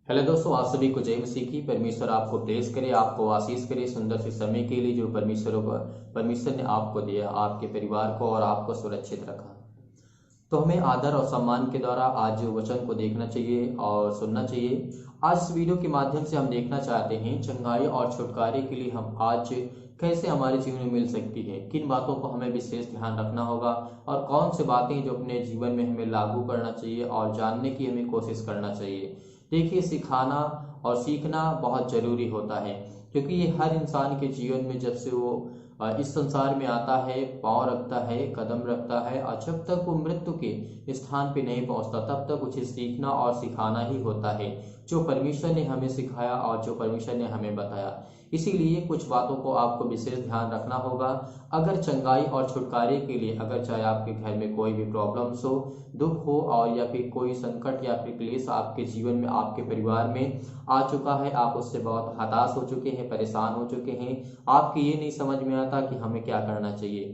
Hello दोस्तों, आप सभी को जय मसीह की। परमेश्वर आपको ब्लेस करे, आपको आशीष करे सुंदर से समय के लिए जो परमेश्वर ने आपको दिया, आपके परिवार को और आपको सुरक्षित रखा। तो हमें आदर और सम्मान के द्वारा आज वचन को देखना चाहिए और सुनना चाहिए। आज इस वीडियो के माध्यम से हम देखना चाहते हैं चंगाई और छुटकारे के लिए हम आज कैसे हमारे जीवन में मिल सकती है, किन बातों को हमें विशेष ध्यान रखना होगा और कौन सी बातें जो अपने जीवन में हमें लागू करना चाहिए और जानने की हमें कोशिश करना चाहिए। देखिए, सिखाना और सीखना बहुत जरूरी होता है, क्योंकि ये हर इंसान के जीवन में जब से वो इस संसार में आता है, पांव रखता है, कदम रखता है और जब तक वो मृत्यु के स्थान पे नहीं पहुंचता तब तक उसे सीखना और सिखाना ही होता है, जो परमेश्वर ने हमें सिखाया और जो परमेश्वर ने हमें बताया। इसीलिए कुछ बातों को आपको विशेष ध्यान रखना होगा। अगर चंगाई और छुटकारे के लिए, अगर चाहे आपके घर में कोई भी प्रॉब्लम्स हो, दुख हो और या फिर कोई संकट या फिर क्लेश आपके जीवन में, आपके परिवार में आ चुका है, आप उससे बहुत हताश हो चुके हैं, परेशान हो चुके हैं, आपको ये नहीं समझ में आता कि हमें क्या करना चाहिए।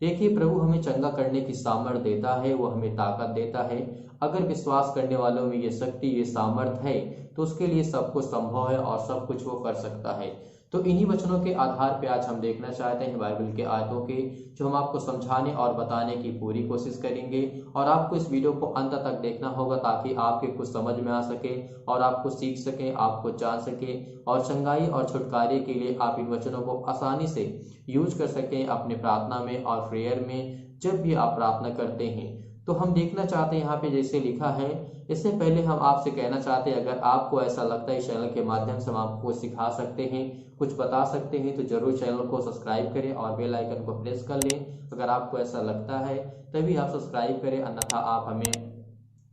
देखिए, प्रभु हमें चंगा करने की सामर्थ देता है, वो हमें ताकत देता है। अगर विश्वास करने वालों में ये शक्ति, ये सामर्थ है, तो उसके लिए सब कुछ संभव है और सब कुछ वो कर सकता है। तो इन्हीं वचनों के आधार पे आज हम देखना चाहते हैं बाइबल के आयतों के, जो हम आपको समझाने और बताने की पूरी कोशिश करेंगे। और आपको इस वीडियो को अंत तक देखना होगा ताकि आपके कुछ समझ में आ सके और आपको सीख सके, आपको जान सके और चंगाई और छुटकारे के लिए आप इन वचनों को आसानी से यूज कर सकें अपने प्रार्थना में और प्रेयर में, जब भी आप प्रार्थना करते हैं। तो हम देखना चाहते हैं यहाँ पे जैसे लिखा है। इससे पहले हम आपसे कहना चाहते हैं, अगर आपको ऐसा लगता है इस चैनल के माध्यम से हम आपको सिखा सकते हैं, कुछ बता सकते हैं, तो जरूर चैनल को सब्सक्राइब करें और बेल आइकन को प्रेस कर लें। अगर आपको ऐसा लगता है तभी आप सब्सक्राइब करें, अन्यथा आप हमें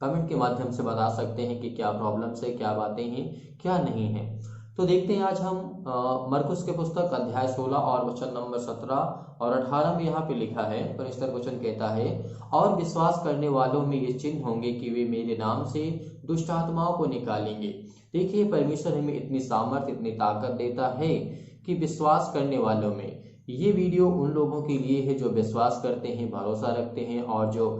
कमेंट के माध्यम से बता सकते हैं कि क्या प्रॉब्लम्स है, क्या बातें हैं, क्या नहीं है। तो देखते हैं आज हम मरकुस के पुस्तक अध्याय 16 और वचन नंबर 17 और 18 में यहाँ पे लिखा है। परमेश्वर वचन कहता है, और विश्वास करने वालों में ये चिन्ह होंगे कि वे मेरे नाम से दुष्ट आत्माओं को निकालेंगे। देखिए, परमेश्वर हमें इतनी सामर्थ, इतनी ताकत देता है कि विश्वास करने वालों में, ये वीडियो उन लोगों के लिए है जो विश्वास करते हैं, भरोसा रखते हैं और जो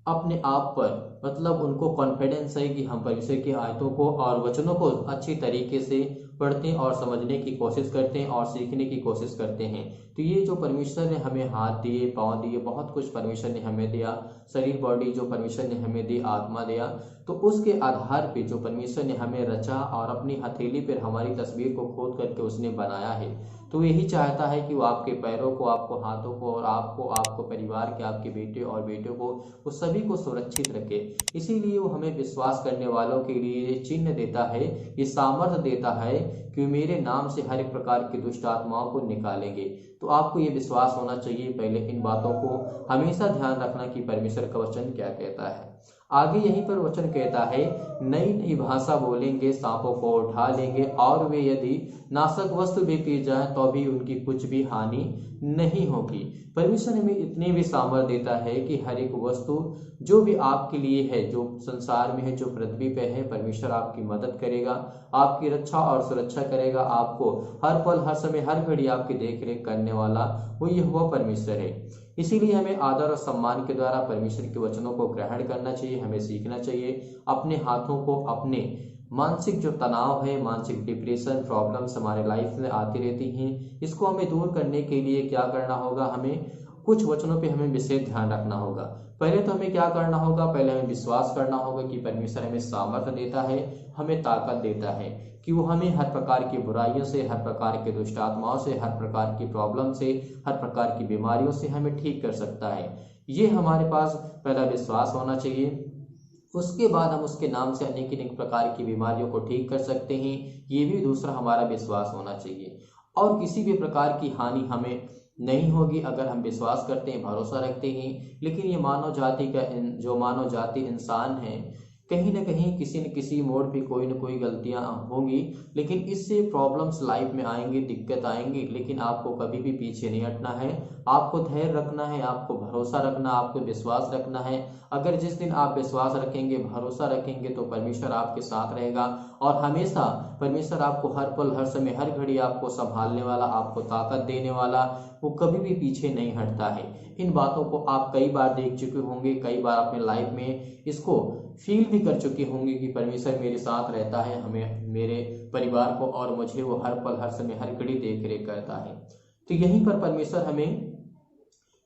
अपने आप पर मतलब उनको कॉन्फिडेंस है कि हम परमेश्वर की आयतों को और वचनों को अच्छी तरीके से पढ़ते हैं और समझने की कोशिश करते हैं और सीखने की कोशिश करते हैं। तो ये जो परमेश्वर ने हमें हाथ दिए, पाँव दिए, बहुत कुछ परमेश्वर ने हमें दिया, शरीर, बॉडी जो परमेश्वर ने हमें दी, आत्मा दिया, तो उसके आधार पे जो परमेश्वर ने हमें रचा और अपनी हथेली पर हमारी तस्वीर को खोद करके उसने बनाया है, तो यही चाहता है कि वो आपके पैरों को, आपको हाथों को और आपको परिवार के, आपके बेटे और बेटों को, वो सभी को सुरक्षित रखे। इसीलिए वो हमें विश्वास करने वालों के लिए चिन्ह देता है, ये सामर्थ्य देता है कि मेरे नाम से हर एक प्रकार की दुष्ट आत्माओं को निकालेंगे। तो आपको ये विश्वास होना चाहिए। पहले इन बातों को हमेशा ध्यान रखना कि परमेश्वर का वचन क्या कहता है। आगे यहीं पर वचन कहता है, नई नई भाषा बोलेंगे, सांपों को उठा लेंगे और वे यदि नाशक वस्तु भी पी जाए तो भी उनकी कुछ भी हानि नहीं होगी। परमेश्वर हमें इतनी भी सामर्थ्य देता है कि हर एक वस्तु जो भी आपके लिए है, जो संसार में है, जो पृथ्वी पे है, परमेश्वर आपकी मदद करेगा, आपकी रक्षा और सुरक्षा करेगा, आपको हर पल, हर समय, हर घड़ी आपकी देख रेख करने वाला वो यहोवा परमेश्वर है। इसीलिए हमें आदर और सम्मान के द्वारा परमेश्वर के वचनों को ग्रहण करना चाहिए, हमें सीखना चाहिए। अपने हाथों को, अपने मानसिक जो तनाव है, मानसिक डिप्रेशन, प्रॉब्लम्स हमारे लाइफ में आती रहती हैं, इसको हमें दूर करने के लिए क्या करना होगा, हमें कुछ वचनों पे हमें विशेष ध्यान रखना होगा। पहले तो हमें क्या करना होगा, पहले हमें विश्वास करना होगा कि परमेश्वर हमें सामर्थ्य देता है, हमें ताकत देता है कि वो हमें हर प्रकार की बुराइयों से, हर प्रकार के दुष्ट आत्माओं से, हर प्रकार की प्रॉब्लम से, हर प्रकार की बीमारियों से हमें ठीक कर सकता है। ये हमारे पास पहला विश्वास होना चाहिए। उसके बाद हम उसके नाम से अनेक अनेक प्रकार की बीमारियों को ठीक कर सकते हैं। ये भी दूसरा हमारा विश्वास होना चाहिए। और किसी भी प्रकार की हानि हमें नहीं होगी अगर हम विश्वास करते हैं, भरोसा रखते हैं। लेकिन ये मानव जाति का जो मानव जाति इंसान है, कहीं ना कहीं किसी न किसी मोड़ पे कोई न कोई गलतियां होंगी, लेकिन इससे प्रॉब्लम्स लाइफ में आएंगी, दिक्कत आएंगी, लेकिन आपको कभी भी पीछे नहीं हटना है। आपको धैर्य रखना है, आपको भरोसा रखना, आपको विश्वास रखना है। अगर जिस दिन आप विश्वास रखेंगे, भरोसा रखेंगे, तो परमेश्वर आपके साथ रहेगा और हमेशा परमेश्वर आपको हर पल, हर समय, हर घड़ी आपको संभालने वाला, आपको ताकत देने वाला, वो कभी भी पीछे नहीं हटता है। इन बातों को आप कई बार देख चुके होंगे, कई बार अपने लाइफ में इसको फील भी कर चुके होंगे कि परमेश्वर मेरे साथ रहता है, हमें, मेरे परिवार को और मुझे वो हर पल, हर समय, हर घड़ी देख रेख करता है। तो यहीं पर परमेश्वर हमें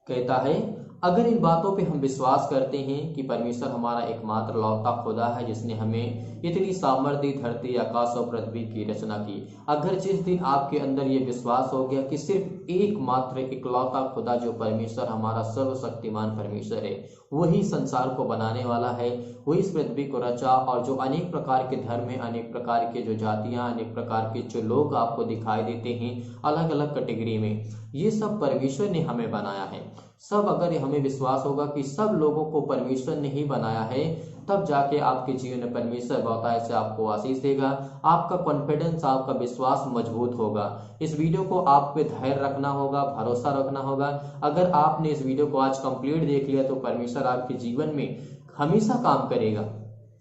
कहता है, अगर इन बातों पे हम विश्वास करते हैं कि परमेश्वर हमारा एकमात्र लौता खुदा है जिसने हमें इतनी सामर्थ्य धरती, आकाश और पृथ्वी की रचना की, अगर जिस दिन आपके अंदर ये विश्वास हो गया कि सिर्फ एकमात्र इकलौता खुदा जो परमेश्वर हमारा सर्वशक्तिमान परमेश्वर है, वही संसार को बनाने वाला है, वही इस पृथ्वी को रचा, और जो अनेक प्रकार के धर्म है, अनेक प्रकार के जो जातियां, अनेक प्रकार के जो लोग आपको दिखाई देते हैं अलग अलग कैटेगरी में, ये सब परमेश्वर ने हमें बनाया है। सब अगर हमें विश्वास होगा कि सब लोगों को परमेश्वर ने ही बनाया है, तब जाके आपके जीवन में परमेश्वर बहुतायत से आपको आशीष देगा, आपका कॉन्फिडेंस, आपका विश्वास मजबूत होगा। इस वीडियो को आप पे धैर्य रखना होगा, भरोसा रखना होगा। अगर आपने इस वीडियो को आज कंप्लीट देख लिया तो परमेश्वर आपके जीवन में हमेशा काम करेगा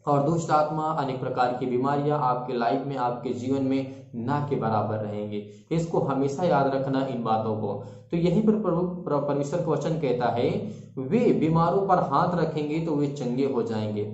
और दुष्ट आत्मा, अनेक प्रकार की बीमारियां आपके लाइफ में, आपके जीवन में ना के बराबर रहेंगे। इसको हमेशा याद रखना, इन बातों को। तो यहीं पर परमेश्वर का वचन कहता है, वे बीमारों पर हाथ रखेंगे तो वे चंगे हो जाएंगे।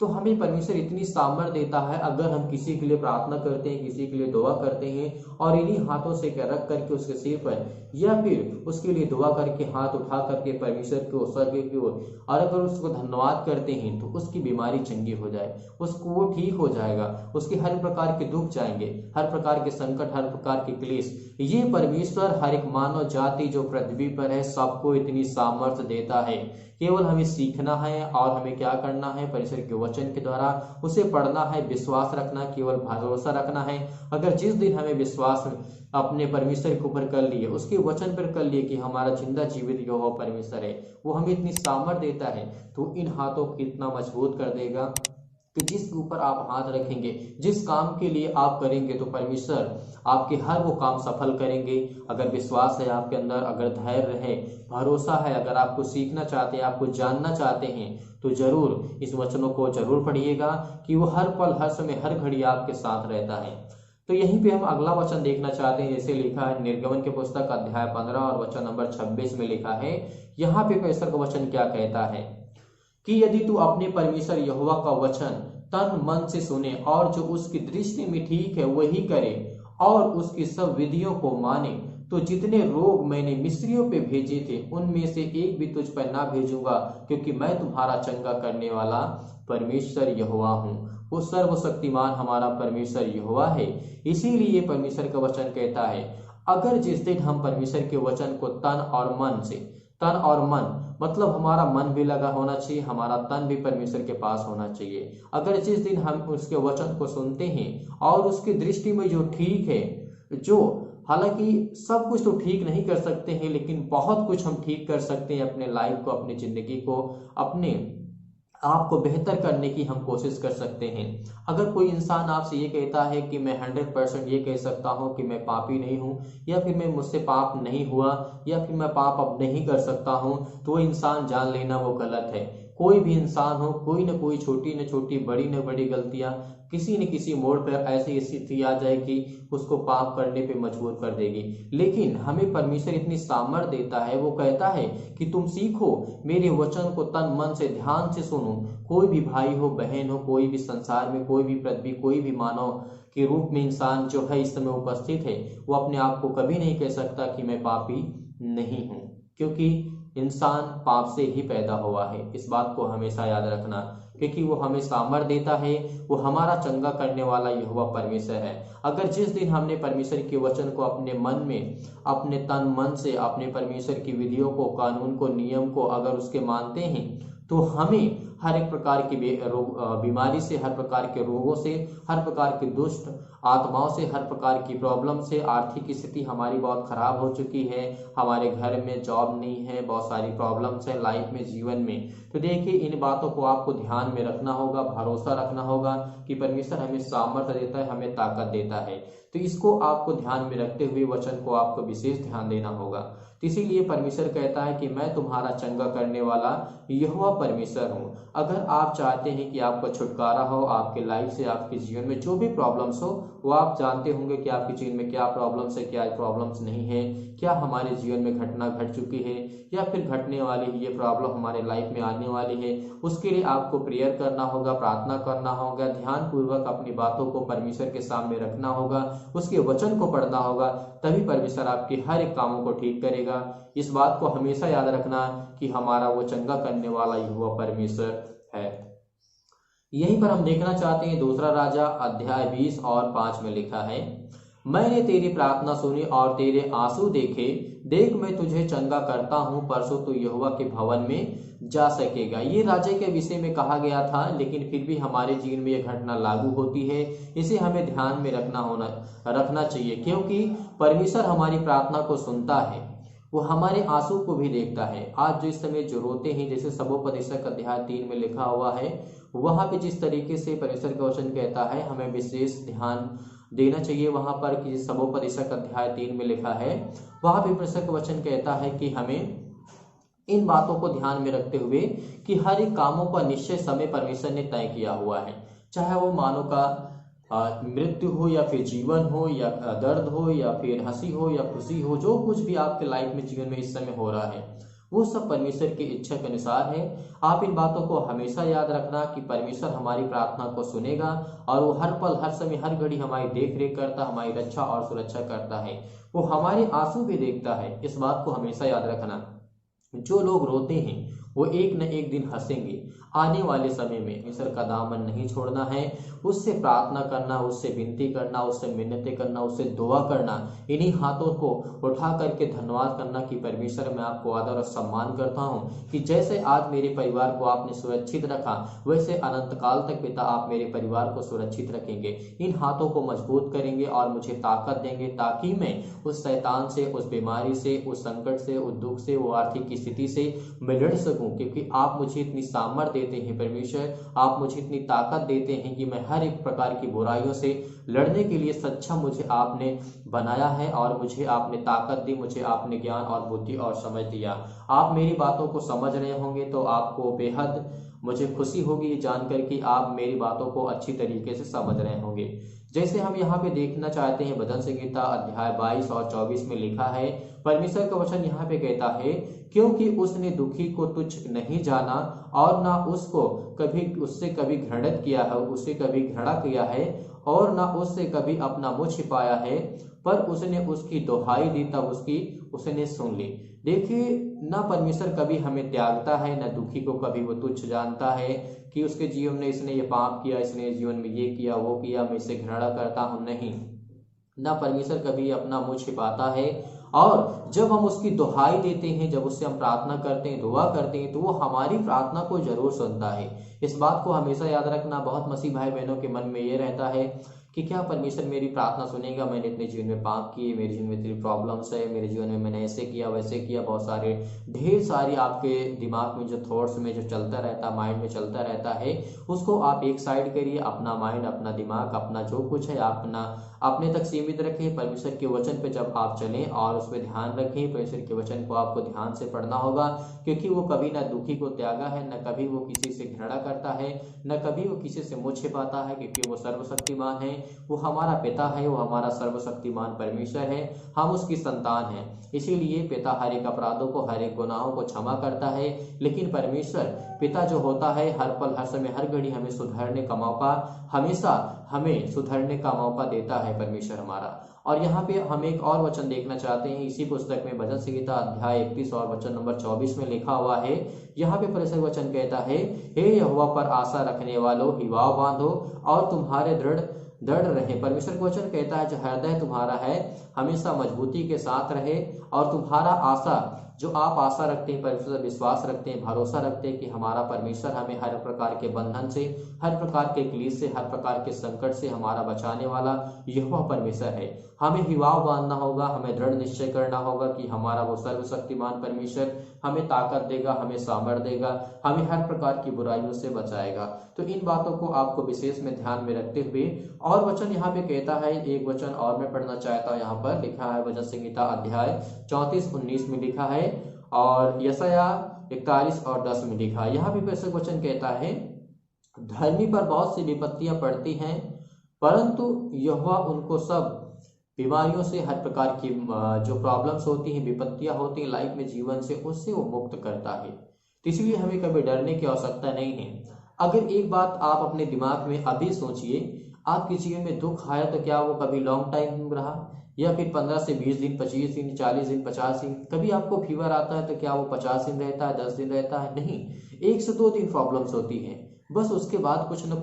तो हमें परमेश्वर इतनी सामर्थ्य देता है, अगर हम किसी के लिए प्रार्थना करते हैं, किसी के लिए दुआ करते हैं और इन्हीं हाथों से रख करके उसके सिर पर, या फिर उसके लिए दुआ करके हाथ उठा करके परमेश्वर की ओर, स्वर्ग की ओर, और अगर उसको धन्यवाद करते हैं तो उसकी बीमारी चंगी हो जाए, उसको वो ठीक हो जाएगा, उसके हर प्रकार के दुख जाएंगे, हर प्रकार के संकट, हर प्रकार के क्लेश। ये परमेश्वर हर एक मानव जाति जो पृथ्वी पर है सबको इतनी सामर्थ्य देता है। केवल हमें सीखना है और हमें क्या करना है, परमेश्वर के वचन के द्वारा उसे पढ़ना है, विश्वास रखना, केवल भरोसा रखना है। अगर जिस दिन हमें विश्वास अपने परमेश्वर के ऊपर कर लिए, उसके वचन पर कर लिए कि हमारा जिंदा जीवित यहोवा परमेश्वर है, वो हमें इतनी सामर्थ्य देता है, तो इन हाथों को इतना मजबूत कर देगा कि जिसके ऊपर आप हाथ रखेंगे, जिस काम के लिए आप करेंगे, तो परमेश्वर आपके हर वो काम सफल करेंगे। अगर विश्वास है आपके अंदर, अगर धैर्य है, भरोसा है, अगर आपको सीखना चाहते हैं, आपको जानना चाहते हैं, तो जरूर इस वचनों को जरूर पढ़िएगा कि वो हर पल, हर समय, हर घड़ी आपके साथ रहता है। तो यहीं पे हम अगला वचन देखना चाहते हैं। जैसे लिखा है निर्गमन के पुस्तक अध्याय 15 और वचन नंबर 26 में लिखा है, यहाँ पे परमेश्वर का वचन क्या कहता है कि यदि तू अपने परमेश्वर यहोवा का वचन तन मन से सुने और जो उसकी दृष्टि में ठीक है वही करे और उसकी सब विधियों को माने, तो जितने रोग मैंने मिस्रियों पे भेजे थे उनमें से एक भी तुझ पर ना भेजूंगा, क्योंकि मैं तुम्हारा चंगा करने वाला परमेश्वर यहोवा हूँ। वो सर्वशक्तिमान हमारा परमेश्वर यहोवा है। इसीलिए परमेश्वर का वचन कहता है, अगर जिस दिन हम परमेश्वर के वचन को तन और मन से, तन और मन मतलब हमारा मन भी लगा होना चाहिए, हमारा तन भी परमेश्वर के पास होना चाहिए। अगर जिस दिन हम उसके वचन को सुनते हैं और उसकी दृष्टि में जो ठीक है, जो हालांकि सब कुछ तो ठीक नहीं कर सकते हैं, लेकिन बहुत कुछ हम ठीक कर सकते हैं अपने लाइफ को, अपनी जिंदगी को, अपने आपको बेहतर करने की हम कोशिश कर सकते हैं। अगर कोई इंसान आपसे ये कहता है कि मैं 100% ये कह सकता हूँ कि मैं पापी नहीं हूँ, या फिर मैं मुझसे पाप नहीं हुआ, या फिर मैं पाप अब नहीं कर सकता हूँ, तो वो इंसान जान लेना वो गलत है। कोई भी इंसान हो, कोई न कोई छोटी न छोटी, बड़ी न बड़ी गलतियां किसी न किसी मोड़ पर ऐसी स्थिति आ जाएगी उसको पाप करने पे मजबूर कर देगी। लेकिन हमें परमेश्वर इतनी सामर्थ्य देता है, वो कहता है कि तुम सीखो मेरे वचन को तन मन से ध्यान से सुनो। कोई भी भाई हो, बहन हो, कोई भी संसार में, कोई भी पृथ्वी, कोई भी मानव के रूप में इंसान जो है इस समय उपस्थित है, वो अपने आप को कभी नहीं कह सकता कि मैं पापी नहीं हूँ, क्योंकि इंसान पाप से ही पैदा हुआ है। इस बात को हमेशा याद रखना, क्योंकि वो हमें सामर्थ्य देता है, वो हमारा चंगा करने वाला यहोवा परमेश्वर है। अगर जिस दिन हमने परमेश्वर के वचन को अपने मन में, अपने तन मन से, अपने परमेश्वर की विधियों को, कानून को, नियम को अगर उसके मानते हैं, तो हमें हर एक प्रकार की बीमारी से, हर प्रकार के रोगों से, हर प्रकार के दुष्ट आत्माओं से, हर प्रकार की प्रॉब्लम से, आर्थिक स्थिति हमारी बहुत खराब हो चुकी है, हमारे घर में जॉब नहीं है, बहुत सारी प्रॉब्लम्स है लाइफ में, जीवन में। तो देखिए इन बातों को आपको ध्यान में रखना होगा, भरोसा रखना होगा कि परमेश्वर हमें सामर्थ्य देता है, हमें ताकत देता है। तो इसको आपको ध्यान में रखते हुए वचन को आपको विशेष ध्यान देना होगा। तो इसीलिए परमेश्वर कहता है कि मैं तुम्हारा चंगा करने वाला यहोवा परमेश्वर हूँ। अगर आप चाहते हैं कि आपका छुटकारा हो आपके लाइफ से, आपके जीवन में जो भी प्रॉब्लम्स हो, वो आप जानते होंगे कि आपके जीवन में क्या प्रॉब्लम्स है, क्या प्रॉब्लम्स नहीं है, क्या हमारे जीवन में घटना घट चुकी है या फिर घटने वाली है, ये प्रॉब्लम हमारे लाइफ में आने वाली है, उसके लिए आपको प्रेयर करना होगा, प्रार्थना करना होगा, ध्यान पूर्वक अपनी बातों को परमेश्वर के सामने रखना होगा, उसके वचन को पढ़ना होगा, तभी परमेश्वर आपके हर एक कामों को ठीक करेगा। इस बात को हमेशा याद रखना कि हमारा वो चंगा करने वाला यहोवा परमेश्वर है। यहीं पर हम देखना चाहते हैं दूसरा राजा अध्याय 20 और 5 में लिखा है, मैंने तेरी प्रार्थना सुनी और तेरे आंसू देखे, देख मैं तुझे चंगा करता हूं, परसों तू यहोवा के भवन में जा सकेगा। ये राजा के विषय में कहा गया था, लेकिन फिर भी हमारे जीवन में यह घटना लागू होती है। इसे हमें ध्यान में रखना चाहिए, क्योंकि परमेश्वर हमारी प्रार्थना को सुनता है, वो हमारे आंसू को भी देखता है। आज जो इस समय जो रोते हैं, जैसे सबोपदेशक अध्याय 3 में लिखा हुआ है, वहां पे जिस तरीके से परमेश्वर का वचन कहता है, हमें विशेष ध्यान देना चाहिए वहां पर कि सबोपदेशक अध्याय 3 में लिखा है, वहां पे परमेश्वर का वचन कहता है कि हमें इन बातों को ध्यान में रखते हुए कि हर एक कामों का निश्चय समय परमेश्वर ने तय किया हुआ है, चाहे वो मानव का मृत्यु हो या फिर जीवन हो या दर्द हो या फिर हंसी हो या खुशी हो, जो कुछ भी आपके लाइफ में जीवन में इस समय हो रहा है, वो सब परमेश्वर की इच्छा के अनुसार है। आप इन बातों को हमेशा याद रखना कि परमेश्वर हमारी प्रार्थना को सुनेगा और वो हर पल, हर समय, हर घड़ी हमारी देख रेख करता, हमारी रक्षा और सुरक्षा करता है। वो हमारे आंसू भी देखता है, इस बात को हमेशा याद रखना। जो लोग रोते हैं वो एक न एक दिन हंसेंगे। आने वाले समय में परमेश्वर का दामन नहीं छोड़ना है, उससे प्रार्थना करना, उससे विनती करना, उससे मिन्नतें करना, उससे दुआ करना, इन्हीं हाथों को उठा करके धन्यवाद करना कि परमेश्वर मैं आपको आदर और सम्मान करता हूँ कि जैसे आज मेरे परिवार को आपने सुरक्षित रखा, वैसे अनंत काल तक पिता आप मेरे परिवार को सुरक्षित रखेंगे। इन हाथों को मजबूत करेंगे और मुझे ताकत देंगे, ताकि मैं उस शैतान से, उस बीमारी से, उस संकट से, उस दुख से, वो आर्थिक स्थिति से मैं लड़ सकूं, क्योंकि आप मुझे इतनी सामर्थ्य देते हैं परमेश्वर, आप मुझे इतनी ताकत देते हैं कि मैं हर एक प्रकार की बुराइयों से लड़ने के लिए सक्षम मुझे आपने बनाया है और मुझे आपने ताकत दी, मुझे आपने ज्ञान और बुद्धि और समझ दिया। आप मेरी बातों को समझ रहे होंगे तो आपको बेहद मुझे खुशी होगी जानकर कि आप मेरी बातों को अच्छी तरीके से समझ रहे होंगे। जैसे हम यहाँ पे देखना चाहते हैं भजन संहिता अध्याय 22 और 24 में लिखा है, परमेश्वर का वचन यहाँ पे कहता है, क्योंकि उसने दुखी को तुच्छ नहीं जाना और ना उससे कभी घृणित किया है, उससे कभी घृणा किया है और ना उससे कभी अपना मुंह छिपाया है, पर उसने उसकी दुहाई दी तब उसने सुन ली। देखिए, ना परमेश्वर कभी हमें त्यागता है, ना दुखी को कभी वो तुच्छ जानता है कि उसके जीवन में इसने ये पाप किया, इसने जीवन में ये किया, वो किया, मैं इसे घृणा करता हूं, नहीं। ना परमेश्वर कभी अपना मुंह छिपाता है, और जब हम उसकी दुहाई देते हैं, जब उससे हम प्रार्थना करते हैं, दुआ करते हैं, तो वो हमारी प्रार्थना को जरूर सुनता है। इस बात को हमेशा याद रखना। बहुत मसीह भाई बहनों के मन में ये रहता है कि क्या परमेश्वर मेरी प्रार्थना सुनेगा, मैंने अपने जीवन में पाप किए, मेरे जीवन में इतनी प्रॉब्लम्स है, मेरे जीवन में मैंने ऐसे किया वैसे किया, बहुत सारे ढेर सारी आपके दिमाग में जो थॉट्स में जो चलता रहता, माइंड में चलता रहता है, उसको आप एक साइड करिए। अपना माइंड, अपना दिमाग, अपना जो कुछ है अपने तक सीमित रखें। परमेश्वर के वचन पे जब आप चलें और उस पर ध्यान रखें, परमेश्वर के वचन को आपको ध्यान से पढ़ना होगा, क्योंकि वो कभी ना दुखी को त्यागा है, न कभी वो किसी से घृणा करता है, न कभी वो किसी से मुंह छिपाता है, क्योंकि वो सर्वशक्तिमान है, वो हमारा पिता है, वो हमारा सर्वशक्तिमान परमेश्वर है, हम उसकी संतान हैं। इसीलिए पिता हर एक अपराधों को, हर एक गुनाहों को क्षमा करता है, लेकिन परमेश्वर पिता जो होता है, हर पल, हर समय, हर घड़ी हमें सुधारने का मौका, हमेशा हमें सुधरने का मौका देता है परमेश्वर हमारा। और यहाँ पे हम एक और वचन देखना चाहते हैं, इसी पुस्तक में भजन संहिता अध्याय 31 और वचन नंबर 24 में लिखा हुआ है। यहाँ पे परमेश्वर वचन कहता है, हे यहोवा पर आशा रखने वालों, हिवाव बांधो और तुम्हारे दृढ़ रहे। परमेश्वर का वचन कहता है, जो हृदय तुम्हारा है हमेशा मजबूती के साथ रहे, और तुम्हारा आशा, जो आप आशा रखते हैं, परमेश्वर विश्वास रखते हैं, भरोसा रखते हैं कि हमारा परमेश्वर हमें हर प्रकार के बंधन से, हर प्रकार के क्लेश से, हर प्रकार के संकट से हमारा बचाने वाला यहोवा परमेश्वर है। हमें हिवाव बांधना होगा, हमें दृढ़ निश्चय करना होगा कि हमारा वो सर्वशक्तिमान परमेश्वर हमें ताकत देगा, हमें सामर्थ देगा, हमें हर प्रकार की बुराइयों से बचाएगा। तो इन बातों को आपको विशेष में ध्यान में रखते हुए, और वचन यहाँ पे कहता है, एक वचन और मैं पढ़ना चाहता हूँ। यहाँ पर लिखा है भजन संहिता अध्याय 34-19 में लिखा है, और यशायाह 41 और 10 में लिखा है। यहाँ भी फिर क्वेश्चन कहता है, धर्मी पर बहुत सी विपत्तियां पड़ती हैं, परंतु यहोवा उनको सब बीमारियों से, हर प्रकार की जो प्रॉब्लम्स होती हैं, विपत्तियां होती हैं लाइफ में, जीवन से, उससे वो मुक्त करता है। तो इसलिए हमें कभी डरने की आवश्यकता नहीं है। अगर एक बात आप अपने दिमाग में अभी सोचिए, आपके जीवन में दुख आया तो क्या वो कभी लॉन्ग टाइम रहा, या फिर 15 से 20 दिन, 25 दिन, 40 दिन, 50 दिन? कभी आपको फीवर आता है तो क्या वो 50 दिन रहता है, 10 दिन रहता है? नहीं, 1 से 2 दिन प्रॉब्लम्स होती है बस। उसके बाद कुछ न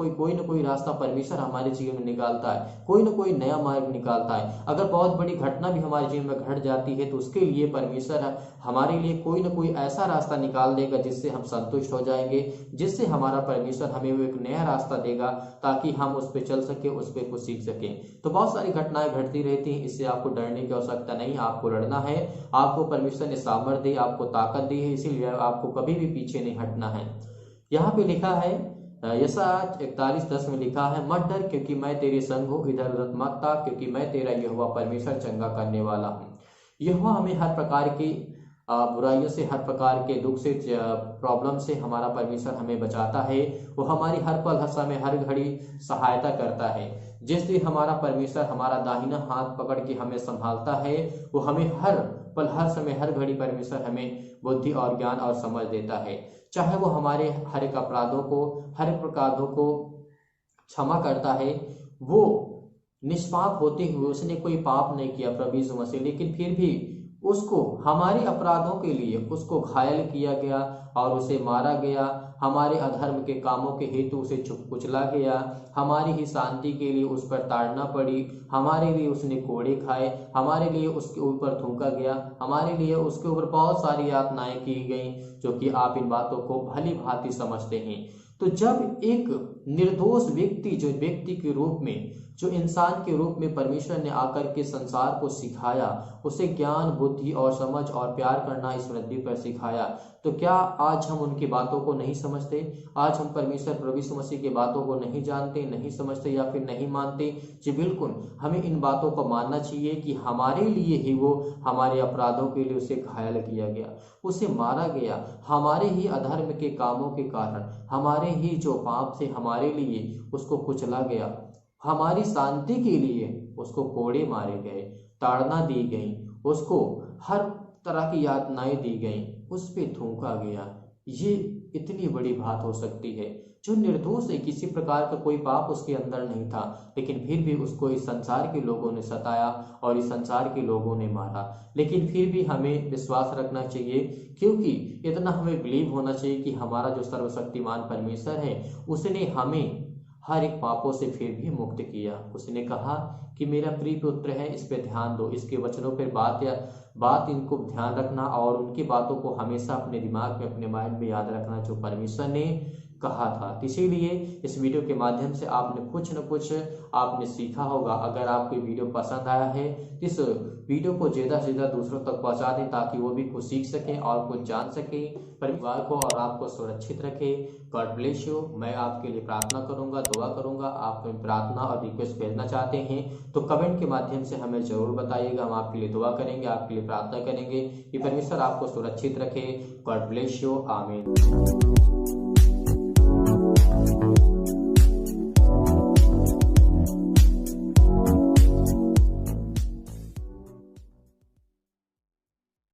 कोई रास्ता परमेश्वर हमारे जीवन में निकालता है, कोई न कोई नया मार्ग निकालता है। अगर बहुत बड़ी घटना भी हमारे जीवन में घट जाती है तो उसके लिए परमेश्वर हमारे लिए कोई न कोई ऐसा रास्ता निकाल देगा जिससे हम संतुष्ट हो जाएंगे, जिससे हमारा परमेश्वर हमें वो एक नया रास्ता देगा ताकि हम उस पर चल सके, उस पर कुछ सीख सकें। तो बहुत सारी घटनाएं घटती रहती हैं, इससे आपको डरने की आवश्यकता नहीं, आपको लड़ना है। आपको परमेश्वर ने सामर्थ्य दी, आपको ताकत दी है, इसीलिए आपको कभी भी पीछे नहीं हटना है। यहाँ पे लिखा है यशायाह 41:10 में लिखा है, मत डर क्योंकि मैं तेरे संग हूँ, इधर उधर मत ताक क्योंकि मैं तेरा यहोवा परमेश्वर चंगा करने वाला हूँ। यहोवा हमें हर प्रकार की बुराइयों से, हर प्रकार के दुख से, प्रॉब्लम से हमारा परमेश्वर हमें बचाता है। वो हमारी हर पल, हर समय, हर घड़ी सहायता करता है। जिस दिन हमारा परमेश्वर हमारा दाहिना हाथ पकड़ के हमें संभालता है, वो हमें हर पल, हर समय, हर घड़ी परमेश्वर हमें बुद्धि और ज्ञान और समझ देता है। चाहे वो हमारे हर एक अपराधों को, हर एक अपराधों को क्षमा करता है। वो निष्पाप होते हुए उसने कोई पाप नहीं किया प्रभु यीशु मसीह, लेकिन फिर भी उसको हमारे अपराधों के लिए उसको घायल किया गया और उसे मारा गया। हमारे अधर्म के कामों के हेतु उसे कुचला गया, हमारी ही शांति के लिए उस पर ताड़ना पड़ी, हमारे लिए उसने कोड़े खाए, हमारे लिए उसके ऊपर थूका गया, हमारे लिए उसके ऊपर बहुत सारी यातनाएं की गई, जो कि आप इन बातों को भली भांति समझते हैं। तो जब एक निर्दोष व्यक्ति, जो व्यक्ति के रूप में, जो इंसान के रूप में परमेश्वर ने आकर के संसार को सिखाया, उसे ज्ञान, बुद्धि और समझ और प्यार करना इस पृथ्वी पर सिखाया, तो क्या आज हम उनकी बातों को नहीं समझते? आज हम परमेश्वर प्रभु यीशु मसीह की बातों को नहीं जानते, नहीं समझते या फिर नहीं मानते? जी बिल्कुल, हमें इन बातों को मानना चाहिए कि हमारे लिए ही वो, हमारे अपराधों के लिए उसे घायल किया गया, उसे मारा गया, हमारे ही अधर्म के कामों के कारण, हमारे ही जो पाप से हमारे लिए उसको कुचला गया, हमारी शांति के लिए उसको कोड़े मारे गए, ताड़ना दी गई, उसको हर तरह की यातनाएं दी गई, उस पे थूका गया। ये इतनी बड़ी बात हो सकती है? जो निर्दोष है, किसी प्रकार का कोई पाप उसके अंदर नहीं था, लेकिन फिर भी उसको इस संसार के लोगों ने सताया और इस संसार के लोगों ने मारा। लेकिन फिर भी हमें विश्वास रखना चाहिए, क्योंकि इतना हमें बिलीव होना चाहिए कि हमारा जो सर्वशक्तिमान परमेश्वर है, उसने हमें हर एक पापों से फिर भी मुक्त किया। उसने कहा कि मेरा प्रिय पुत्र है, इस पे ध्यान दो, इसके वचनों पर बात इनको ध्यान रखना और उनकी बातों को हमेशा अपने दिमाग में, अपने माइंड में याद रखना, जो परमेश्वर ने कहा था। इसीलिए इस वीडियो के माध्यम से आपने कुछ न कुछ आपने सीखा होगा। अगर आपको वीडियो पसंद आया है, इस वीडियो को ज़्यादा से ज़्यादा दूसरों तक पहुंचा दें ताकि वो भी कुछ सीख सकें और कुछ जान सकें, परिवार को और आपको सुरक्षित रखें। God bless you. मैं आपके लिए प्रार्थना करूंगा, दुआ करूंगा। आप प्रार्थना और रिक्वेस्ट भेजना चाहते हैं तो कमेंट के माध्यम से हमें जरूर बताइएगा। हम आपके लिए दुआ करेंगे, आपके लिए प्रार्थना करेंगे कि परमेश्वर आपको सुरक्षित रखे। God bless you. आमीन।